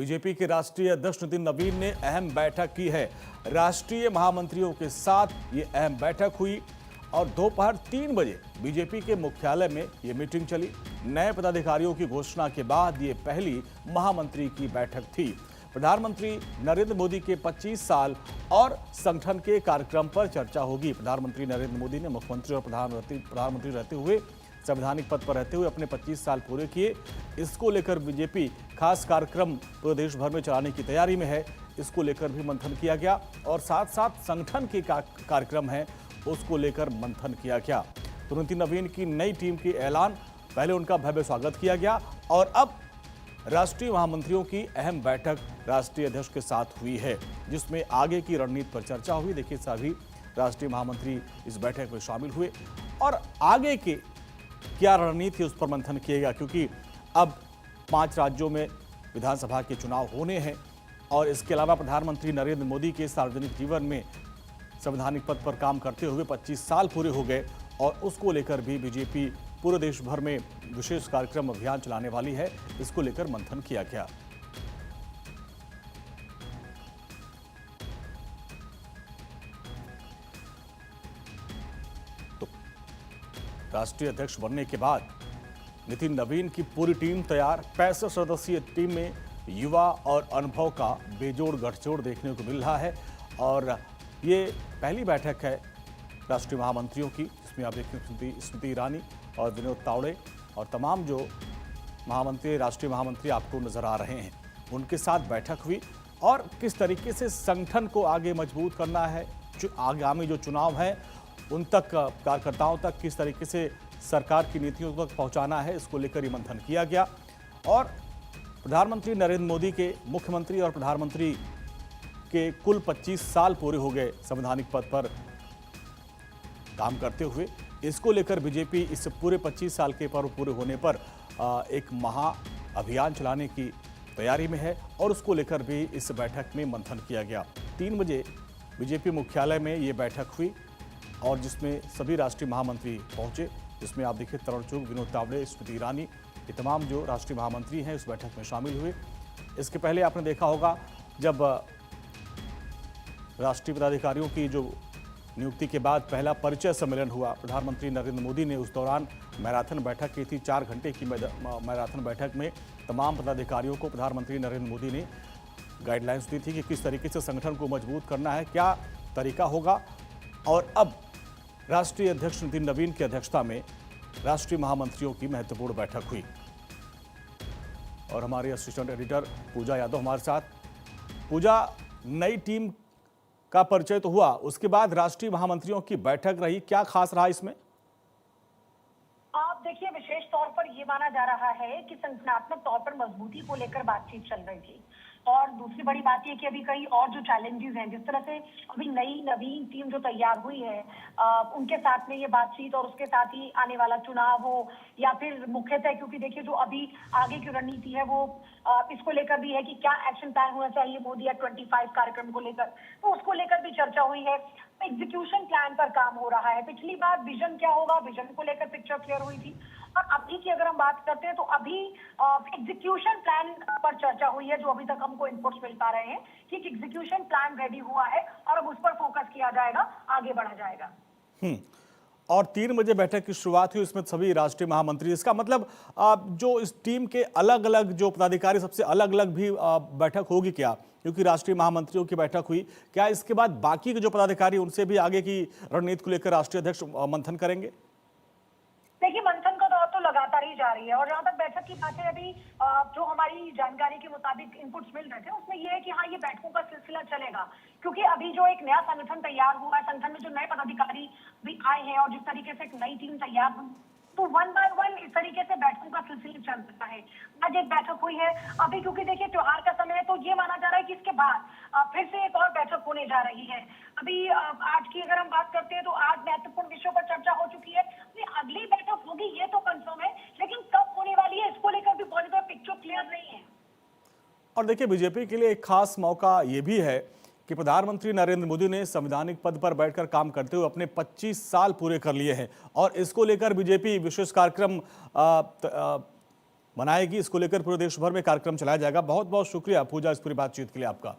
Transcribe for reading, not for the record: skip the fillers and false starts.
BJP के राष्ट्रीय अध्यक्ष नितिन नवीन ने अहम बैठक की है। राष्ट्रीय महामंत्रियों के साथ ये अहम बैठक हुई और दोपहर 3 बजे बीजेपी के मुख्यालय में ये मीटिंग चली। नए पदाधिकारियों की घोषणा के बाद ये पहली महामंत्री की बैठक थी। प्रधानमंत्री नरेंद्र मोदी के 25 साल और संगठन के कार्यक्रम पर चर्चा होगी। प्रधानमंत्री नरेंद्र मोदी ने मुख्यमंत्री और प्रधानमंत्री रहते हुए संवैधानिक पद पर रहते हुए अपने 25 साल पूरे किए। इसको लेकर बीजेपी खास कार्यक्रम पूरे देश भर में चलाने की तैयारी में है। इसको लेकर भी मंथन किया गया और साथ साथ संगठन के कार्यक्रम है उसको लेकर मंथन किया गया। तो नितिन नवीन की नई टीम की ऐलान, पहले उनका भव्य स्वागत किया गया और अब राष्ट्रीय महामंत्रियों की अहम बैठक राष्ट्रीय अध्यक्ष के साथ हुई है, जिसमें आगे की रणनीति पर चर्चा हुई। देखिए, सभी राष्ट्रीय महामंत्री इस बैठक में शामिल हुए और आगे के क्या रणनीति उस पर मंथन किएगा, क्योंकि अब 5 राज्यों में विधानसभा के चुनाव होने हैं और इसके अलावा प्रधानमंत्री नरेंद्र मोदी के सार्वजनिक जीवन में संवैधानिक पद पर काम करते हुए 25 साल पूरे हो गए और उसको लेकर भी बीजेपी पूरे देश भर में विशेष कार्यक्रम अभियान चलाने वाली है। इसको लेकर मंथन किया गया। राष्ट्रीय अध्यक्ष बनने के बाद नितिन नवीन की पूरी टीम तैयार। 65 सदस्यीय टीम में युवा और अनुभव का बेजोड़ गठजोड़ देखने को मिल रहा है और ये पहली बैठक है राष्ट्रीय महामंत्रियों की, जिसमें आप देखते स्मृति ईरानी और विनोद तावड़े और तमाम जो महामंत्री राष्ट्रीय महामंत्री आपको नजर आ रहे हैं, उनके साथ बैठक हुई और किस तरीके से संगठन को आगे मजबूत करना है, आगामी जो चुनाव है उन तक कार्यकर्ताओं तक किस तरीके से सरकार की नीतियों तक पहुंचाना है, इसको लेकर ही मंथन किया गया। और प्रधानमंत्री नरेंद्र मोदी के मुख्यमंत्री और प्रधानमंत्री के कुल 25 साल पूरे हो गए संवैधानिक पद पर काम करते हुए। इसको लेकर बीजेपी इस पूरे 25 साल के पर्व पूरे होने पर एक महा अभियान चलाने की तैयारी में है और उसको लेकर भी इस बैठक में मंथन किया गया। 3 बजे बीजेपी मुख्यालय में ये बैठक हुई और जिसमें सभी राष्ट्रीय महामंत्री पहुंचे, जिसमें आप देखिए तरुण चुग, विनोद तावड़े, स्मृति ईरानी, ये तमाम जो राष्ट्रीय महामंत्री हैं इस बैठक में शामिल हुए। इसके पहले आपने देखा होगा जब राष्ट्रीय पदाधिकारियों की जो नियुक्ति के बाद पहला परिचय सम्मेलन हुआ, प्रधानमंत्री नरेंद्र मोदी ने उस दौरान मैराथन बैठक की थी। 4 घंटे की मैराथन बैठक में तमाम पदाधिकारियों को प्रधानमंत्री नरेंद्र मोदी ने गाइडलाइंस दी थी कि किस तरीके से संगठन को मजबूत करना है, क्या तरीका होगा। और अब राष्ट्रीय अध्यक्ष नितिन नवीन की अध्यक्षता में राष्ट्रीय महामंत्रियों की महत्वपूर्ण बैठक हुई और हमारे असिस्टेंट एडिटर पूजा यादव हमारे साथ। पूजा, नई टीम का परिचय तो हुआ, उसके बाद राष्ट्रीय महामंत्रियों की बैठक रही, क्या खास रहा इसमें? आप देखिए, विशेष तौर पर ये माना जा रहा है कि संगठनात्मक तौर पर मजबूती को लेकर बातचीत चल रही थी और दूसरी बड़ी बात यह कि अभी कई और जो चैलेंजेस हैं, जिस तरह से अभी नई नवीन टीम जो तैयार हुई है, उनके साथ में ये बातचीत और उसके साथ ही आने वाला चुनाव हो या फिर मुख्यतः, क्योंकि देखिए जो अभी आगे की रणनीति है वो इसको लेकर भी है कि क्या एक्शन प्लान होना चाहिए मोदी या 25 कार्यक्रम को लेकर, तो उसको लेकर भी चर्चा हुई है। एग्जीक्यूशन प्लान पर काम हो रहा है। पिछली बार विजन क्या होगा, विजन को लेकर पिक्चर क्लियर हुई थी और अभी की अगर हम बात करते हैं तो अभी एग्जीक्यूशन प्लान पर चर्चा हुई है। जो अभी तक हमको इनपुट्स मिल पा रहे हैं कि एक एग्जीक्यूशन प्लान रेडी हुआ है और अब उस पर फोकस किया जाएगा, आगे बढ़ा जाएगा। और 3 बजे बैठक की शुरुआत हुई, इसमें सभी राष्ट्रीय महामंत्री, इसका मतलब जो इस टीम के अलग अलग जो पदाधिकारी सबसे अलग अलग भी बैठक होगी क्या, क्योंकि राष्ट्रीय महामंत्रियों की बैठक हुई, क्या इसके बाद बाकी के जो पदाधिकारी उनसे भी आगे की रणनीति को लेकर राष्ट्रीय अध्यक्ष मंथन करेंगे? देखिए, मंथन का दौर तो लगातार ही जा रही है और जहां तक बैठक की बात है, अभी जो हमारी जानकारी के मुताबिक इनपुट्स मिल रहे थे उसमें यह है कि हाँ, ये बैठकों का सिलसिला चलेगा, क्योंकि अभी जो एक नया संगठन तैयार हुआ है, संगठन में जो नए पदाधिकारी भी आए हैं और जिस तरीके से एक नई टीम तैयार हुई, तो 1 बाय 1 इस तरीके से बैठकों का सिलसिला चल सकता है। आज एक बैठक हुई है अभी, क्योंकि देखिए त्योहार का समय है, तो ये माना जा रहा है कि इसके बाद फिर से एक और बैठक होने जा रही है। अभी आज की अगर हम बात करते हैं तो आज महत्वपूर्ण विषयों पर चर्चा हो चुकी है। अगली बैठक होगी ये तो कंफर्म है, लेकिन कब होने वाली है इसको लेकर भी बहुत ज्यादा पिक्चर क्लियर नहीं है। और देखिए, बीजेपी के लिए एक खास मौका ये भी है कि प्रधानमंत्री नरेंद्र मोदी ने संवैधानिक पद पर बैठकर काम करते हुए अपने 25 साल पूरे कर लिए हैं और इसको लेकर बीजेपी विशेष कार्यक्रम मनाएगी। इसको लेकर पूरे देश भर में कार्यक्रम चलाया जाएगा। बहुत बहुत शुक्रिया पूजा, इस पूरी बातचीत के लिए आपका।